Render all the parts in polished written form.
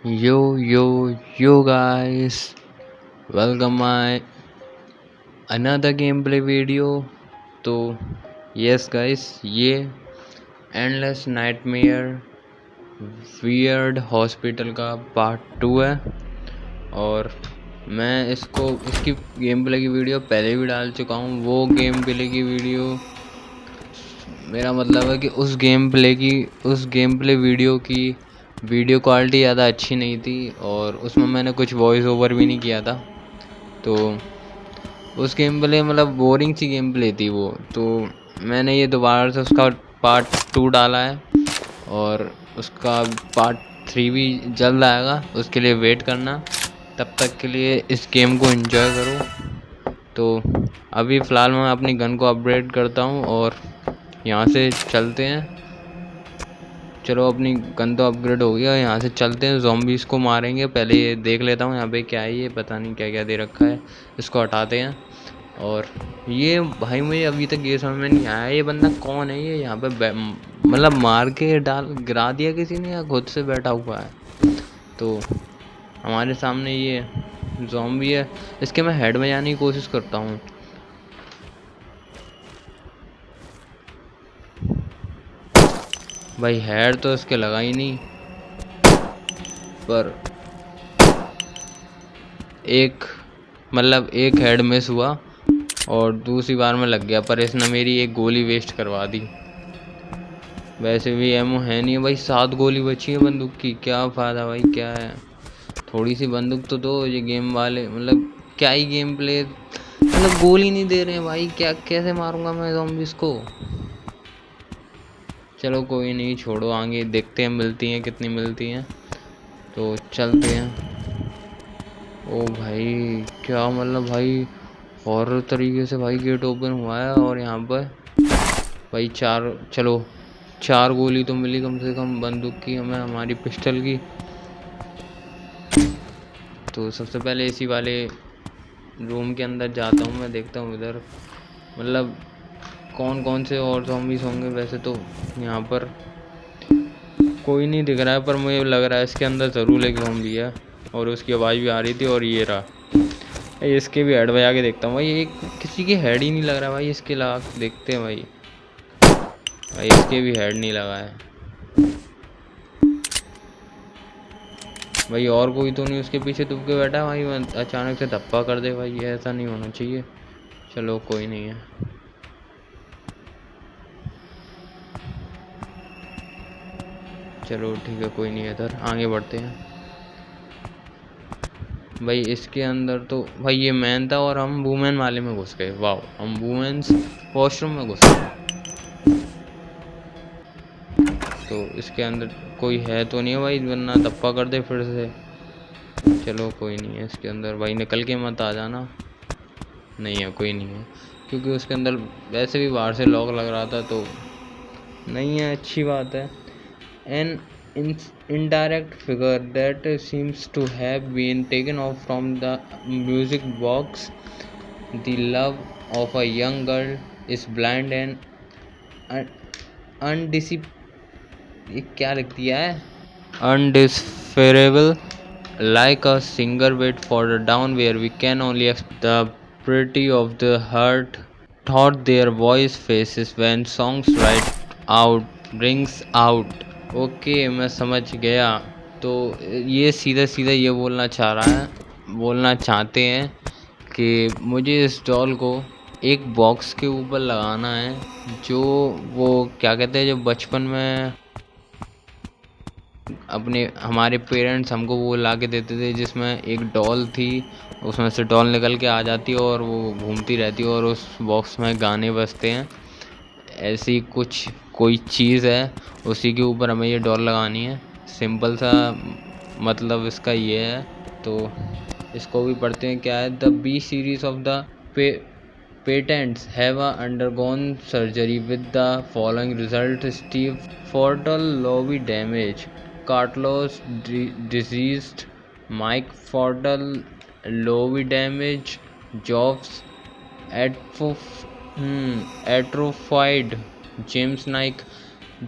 Yo guys, welcome my another gameplay video. तो yes guys, ये endless nightmare weird hospital का part 2 है। और मैं इसकी गेम प्ले की वीडियो पहले भी डाल चुका हूँ। वो गेम प्ले की वीडियो, मेरा मतलब है कि उस गेम प्ले वीडियो की वीडियो क्वालिटी ज़्यादा अच्छी नहीं थी और उसमें मैंने कुछ वॉइस ओवर भी नहीं किया था। तो उस गेम प्ले मतलब बोरिंग सी गेम प्ले थी वो। तो मैंने ये दोबारा से उसका पार्ट 2 डाला है और उसका पार्ट 3 भी जल्द आएगा। उसके लिए वेट करना। तब तक के लिए इस गेम को एंजॉय करो। तो अभी फ़िलहाल मैं अपनी गन को अपग्रेड करता हूँ और यहाँ से चलते हैं। चलो, अपनी गन तो अपग्रेड हो गया, यहाँ से चलते हैं, ज़ॉम्बीज को मारेंगे। पहले ये देख लेता हूँ यहाँ पे क्या है। ये पता नहीं क्या क्या दे रखा है, इसको हटाते हैं। और ये भाई, मुझे अभी तक ये समझ में नहीं आया ये बंदा कौन है। ये यहाँ पे मतलब मार के गिरा दिया किसी ने या खुद से बैठा हुआ है। तो हमारे सामने ये ज़ॉम्बी है, इसके मैं हेड में जाने की कोशिश करता हूँ। भाई हेड तो इसके लगा ही नहीं, पर एक हेड मिस हुआ और दूसरी बार में लग गया, पर इसने मेरी एक गोली वेस्ट करवा दी। वैसे भी एमओ है नहीं भाई, 7 गोली बची है बंदूक की। क्या फ़ायदा भाई, क्या है। थोड़ी सी बंदूक तो दो। ये गेम वाले मतलब क्या ही गेम प्ले, मतलब गोली नहीं दे रहे हैं भाई। क्या, कैसे मारूंगा मैं ज़ॉम्बीज़ को। चलो कोई नहीं, छोड़ो, आगे देखते हैं मिलती हैं कितनी मिलती हैं। तो चलते हैं। ओ भाई, क्या मतलब भाई, हॉरर तरीके से भाई गेट ओपन हुआ है। और यहाँ पर भाई चलो 4 गोली तो मिली कम से कम बंदूक की हमें, हमारी पिस्टल की। तो सबसे पहले इसी वाले रूम के अंदर जाता हूँ मैं, देखता हूँ इधर मतलब कौन कौन से और ज़ॉम्बीज़ होंगे। वैसे तो यहाँ पर कोई नहीं दिख रहा है, पर मुझे लग रहा है इसके अंदर ज़रूर एक ज़ॉम्बी है और उसकी आवाज़ भी आ रही थी। और ये रहा, इसके भी हेड बजा के देखता हूँ भाई। एक किसी की हेड ही नहीं लग रहा भाई, इसके लगा के देखते हैं भाई। भाई इसके भी हेड नहीं लगा है भाई। और कोई तो नहीं उसके पीछे दुब के बैठा है भाई, अचानक से धप्पा कर दे भाई, ऐसा नहीं होना चाहिए। चलो कोई नहीं है। चलो ठीक है, कोई नहीं है। इधर आगे बढ़ते हैं भाई। इसके अंदर तो भाई ये मैन था और हम वुमेन वाले में घुस गए। वाह, हम वुमेन्स वॉशरूम में घुस गए। तो इसके अंदर कोई है तो नहीं है भाई, वरना धप्पा कर दे फिर से। चलो कोई नहीं है इसके अंदर भाई, निकल के मत आ जाना। नहीं है, कोई नहीं है, क्योंकि उसके अंदर वैसे भी बाहर से लॉक लग रहा था। तो नहीं है, अच्छी बात है। An indirect figure that seems to have been taken off from the music box. The love of a young girl is blind and undisip ये क्या लिख दिया है, undecipherable, like a singer wait for the down where we can only expect the pretty of the heart thought their voice faces when songs right out brings out। Okay, मैं समझ गया। तो ये सीधा सीधा ये बोलना चाहते हैं कि मुझे इस डॉल को एक बॉक्स के ऊपर लगाना है, जो वो क्या कहते हैं, जो बचपन में अपने हमारे पेरेंट्स हमको वो ला के देते थे, जिसमें एक डॉल थी, उसमें से डॉल निकल के आ जाती है और वो घूमती रहती है और उस बॉक्स में गाने बजते हैं। ऐसी कुछ कोई चीज़ है, उसी के ऊपर हमें ये डॉल लगानी है। सिंपल सा मतलब इसका ये है। तो इसको भी पढ़ते हैं। क्या है, the B series of the patents have undergone surgery with the following result: Steve Fortal lobby damage, Carlos diseased, Mike Fortal lobby damage, Jobs atrophied, James Nike.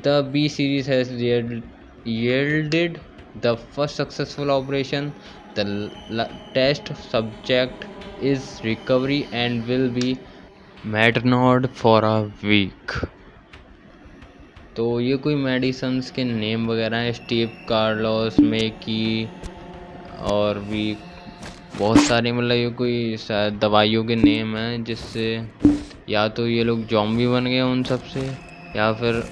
The B series has yielded The first successful operation, the test subject is recovery and will be maintained for a week. तो ये कोई medicines के name वगैरह हैं, Steve Carlos मेकी और भी बहुत सारे, मतलब ये कोई शायद दवाइयों के नेम हैं, जिससे या तो ये लोग जॉम्बी बन गए उन सब से, या फिर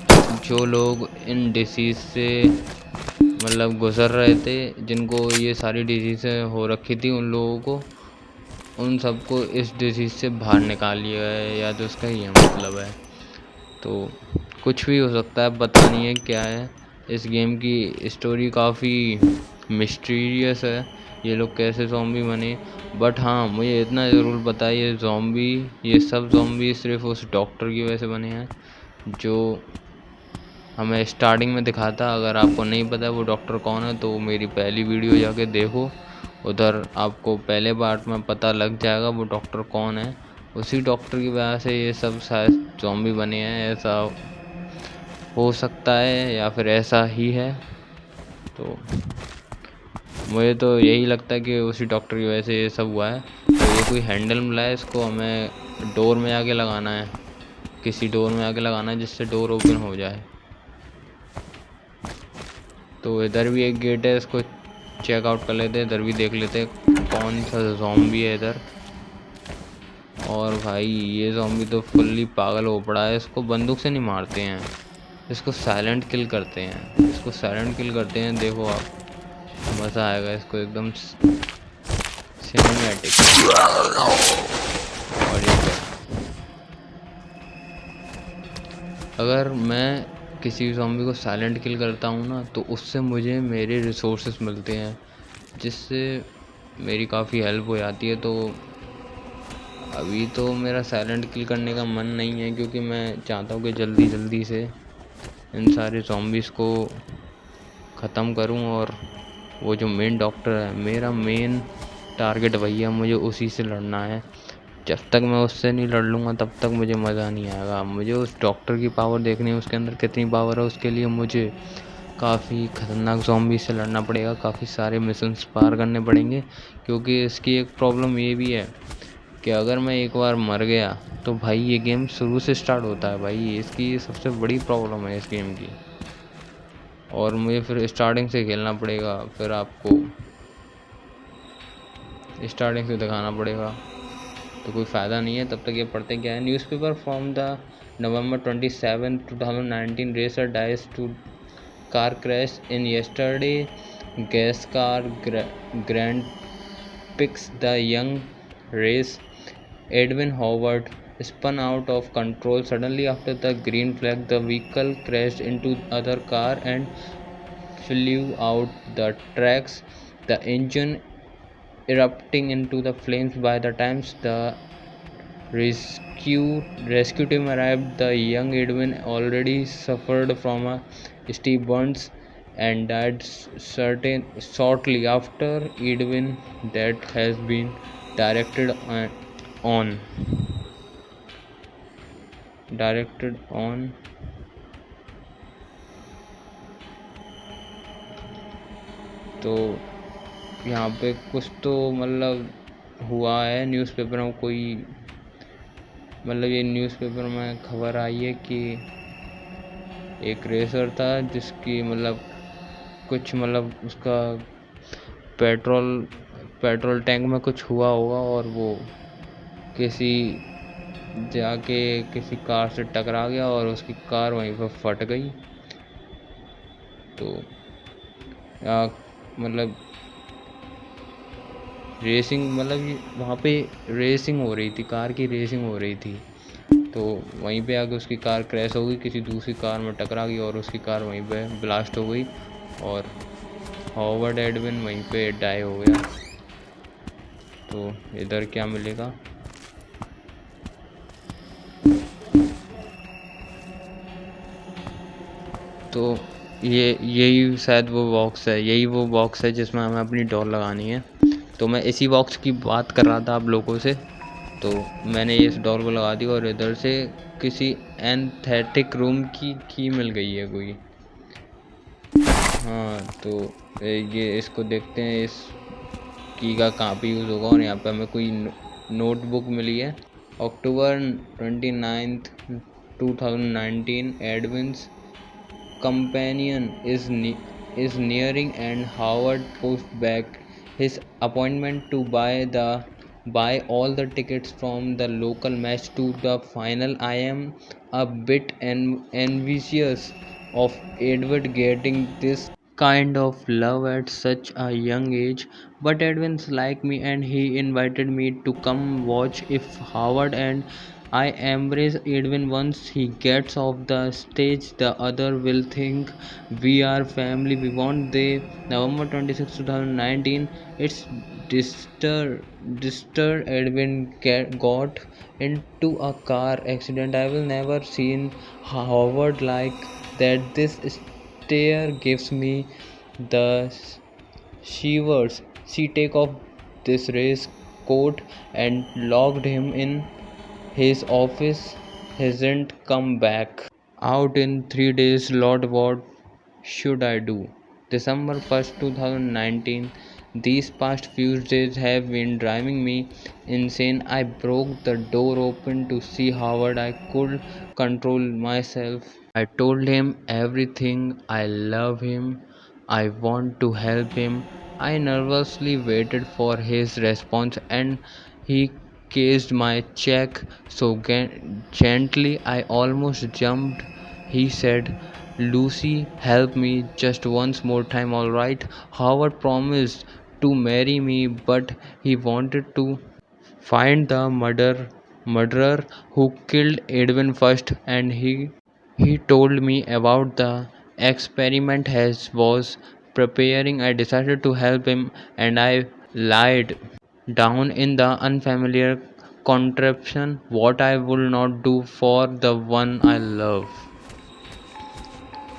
जो लोग इन डिसीज़ से मतलब गुजर रहे थे, जिनको ये सारी डिजीज़ें हो रखी थी, उन लोगों को, उन सबको इस डिजीज़ से बाहर निकाल लिया है, या तो उसका ये मतलब है। तो कुछ भी हो सकता है, पता नहीं है क्या है। इस गेम की स्टोरी काफ़ी मिस्टीरियस है, ये लोग कैसे ज़ॉम्बी बने। बट हाँ, मुझे इतना ज़रूर पता है, ये सब ज़ॉम्बी सिर्फ उस डॉक्टर की वजह से बने हैं, जो हमें स्टार्टिंग में दिखाता। अगर आपको नहीं पता वो डॉक्टर कौन है, तो मेरी पहली वीडियो जाके देखो, उधर आपको पहले पार्ट में पता लग जाएगा वो डॉक्टर कौन है। उसी डॉक्टर की वजह से ये सब शायद ज़ॉम्बी बने हैं, ऐसा हो सकता है, या फिर ऐसा ही है। तो मुझे तो यही लगता है कि उसी डॉक्टर की वजह से ये सब हुआ है। तो ये कोई हैंडल मिला है, इसको हमें डोर में आके लगाना है, किसी डोर में आके लगाना है जिससे डोर ओपन हो जाए। तो इधर भी एक गेट है, इसको चेक आउट कर लेते हैं, इधर भी देख लेते हैं कौन सा ज़ॉम्बी है इधर। और भाई ये ज़ॉम्बी तो फुल्ली पागल हो पड़ा है, इसको बंदूक से नहीं मारते हैं, इसको साइलेंट किल करते हैं, इसको साइलेंट किल करते हैं। देखो आप, मज़ा आएगा इसको एकदम सिनेमैटिक। और ये क्या, अगर मैं किसी ज़ॉम्बी को साइलेंट किल करता हूँ ना, तो उससे मुझे मेरे रिसोर्सेस मिलते हैं, जिससे मेरी काफ़ी हेल्प हो जाती है। तो अभी तो मेरा साइलेंट किल करने का मन नहीं है, क्योंकि मैं चाहता हूँ कि जल्दी जल्दी से इन सारे ज़ॉम्बीज़ को ख़त्म करूँ, और वो जो मेन डॉक्टर है, मेरा मेन टारगेट वही है, मुझे उसी से लड़ना है। जब तक मैं उससे नहीं लड़ लूँगा तब तक मुझे मज़ा नहीं आएगा। मुझे उस डॉक्टर की पावर देखनी है, उसके अंदर कितनी पावर है। उसके लिए मुझे काफ़ी ख़तरनाक ज़ॉम्बी से लड़ना पड़ेगा, काफ़ी सारे मिशंस पार करने पड़ेंगे, क्योंकि इसकी एक प्रॉब्लम ये भी है कि अगर मैं एक बार मर गया तो भाई ये गेम शुरू से स्टार्ट होता है भाई, इसकी ये सबसे बड़ी प्रॉब्लम है इस गेम की। और मुझे फिर स्टार्टिंग से खेलना पड़ेगा, फिर आपको स्टार्टिंग से दिखाना पड़ेगा, तो कोई फ़ायदा नहीं है। तब तक ये पढ़ते क्या है। Newspaper from the November 27, 2019 racer dies to car crash in yesterday gas car Grand Prix. The young race Edwin Howard spun out of control suddenly after the green flag. The vehicle crashed into other car and flew out the tracks, the engine erupting into the flames. By the time the rescue team arrived, the young Edwin already suffered from a steep burns and died shortly after. Edwin death has been directed on directed on तो यहाँ पे कुछ तो मतलब हुआ है newspaper में, कोई मतलब ये न्यूज़पेपर में खबर आई है कि एक रेसर था जिसकी मतलब कुछ मतलब उसका पेट्रोल पेट्रोल टैंक में कुछ हुआ होगा, और वो किसी जाके किसी कार से टकरा गया और उसकी कार वहीं पर फट गई। तो मतलब रेसिंग, मतलब वहाँ पे रेसिंग हो रही थी, कार की रेसिंग हो रही थी, तो वहीं पे आके उसकी कार क्रैश हो गई, किसी दूसरी कार में टकरा गई और उसकी कार वहीं पे ब्लास्ट हो गई, और हॉवर्ड एडविन वहीं पे डाई हो गया। तो इधर क्या मिलेगा, तो यही शायद वो बॉक्स है, यही वो बॉक्स है जिसमें हमें अपनी डॉल लगानी है। तो मैं इसी बॉक्स की बात कर रहा था आप लोगों से, तो मैंने इस डॉल को लगा दी, और इधर से किसी एंथेटिक रूम की गई है कोई, हाँ तो ये इसको देखते हैं इस की का कहाँ पे यूज़ होगा। और यहाँ पे हमें कोई नोटबुक मिली है। अक्टूबर 29th 2019 एडविन्स companion is nearing and Howard pushed back his appointment to buy all the tickets from the local match to the final. I am a bit envious of Edward getting this kind of love at such a young age, but Edwin's like me and he invited me to come watch. If Howard and I embrace Edwin once he gets off the stage, the other will think we are family. We want the November 26, 2019. It's disturbed. Edwin got into a car accident. I will never seen Howard like that. This stare gives me the shivers. She take off this race coat and locked him in his office. Hasn't come back out in 3 days. Lord, what should I do? December 1st, 2019. These past few days have been driving me insane. I broke the door open to see Howard. I could control myself. I told him everything. I love him. I want to help him. I nervously waited for his response and he cased my check so gently I almost jumped. He said, Lucy, help me just once more time, alright? Howard promised to marry me, but he wanted to find the murderer who killed Edwin first, and he told me about the experiment he was preparing. I decided to help him and I lied down in the unfamiliar contraption. What I will not do for the one I love.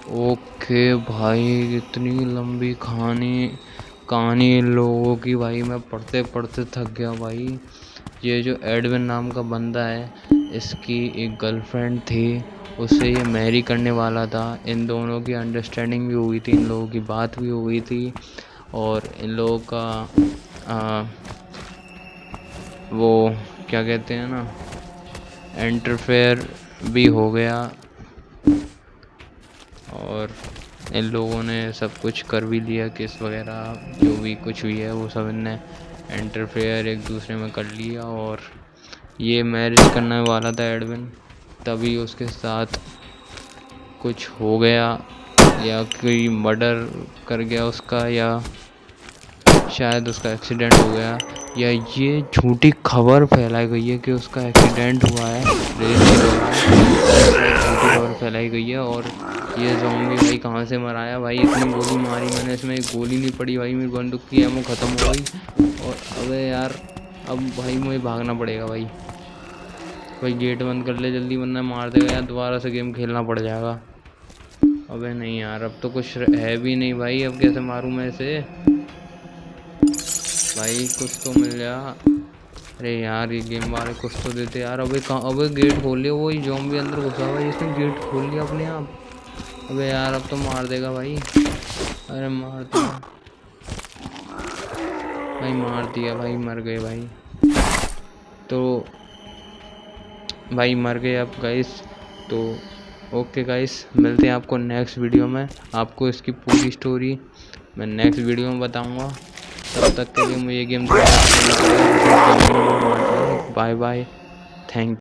Okay भाई, इतनी लंबी कहानी इन लोगों की भाई, मैं पढ़ते पढ़ते थक गया भाई। ये जो एडविन नाम का बंदा है, इसकी एक गर्लफ्रेंड थी, उससे ये मैरी करने वाला था। इन दोनों की अंडरस्टैंडिंग भी हुई थी, इन लोगों की बात भी हुई थी, और इन लोगों का वो क्या कहते हैं ना, इंटरफेयर भी हो गया। और इन लोगों ने सब कुछ कर भी लिया, केस वगैरह जो भी कुछ भी है वो सब इनने इंटरफेयर एक दूसरे में कर लिया। और ये मैरिज करने वाला था एडविन, तभी उसके साथ कुछ हो गया, या कोई मर्डर कर गया उसका, या शायद उसका एक्सीडेंट हो गया, या ये झूठी खबर फैलाई गई है कि उसका एक्सीडेंट हुआ है रेस के दौरान। झूठी खबर फैलाई गई है। और ये ज़ॉम्बी भाई कहाँ से मराया भाई, इतनी गोली मारी मैंने, इसमें एक गोली नहीं पड़ी भाई, मेरी बंदूक की एमो ख़त्म हो गई। और अबे यार, अब भाई मुझे भागना पड़ेगा भाई गेट बंद कर ले जल्दी, वरना मार देगा यार, दोबारा से गेम खेलना पड़ जाएगा। अबे नहीं यार, अब तो कुछ है भी नहीं भाई, अब कैसे मारूँ मैं इसे भाई, कुछ तो मिल जा। अरे यार, ये गेम वाले कुछ तो देते यार। अबे कहाँ, अबे गेट खोल लिया, वही ज़ॉम्बी अंदर घुसा हुआ है, इसने गेट खोल लिया अपने आप। अबे यार, अब तो मार देगा भाई। अरे मार दिया भाई, मार दिया भाई, मर गए भाई। तो भाई मर गए अब गाइस। तो ओके गाइस, मिलते हैं आपको नेक्स्ट वीडियो में। आपको इसकी पूरी स्टोरी मैं नेक्स्ट वीडियो में बताऊंगा। तब तक के लिए मुझे गेम बाय बाय, थैंक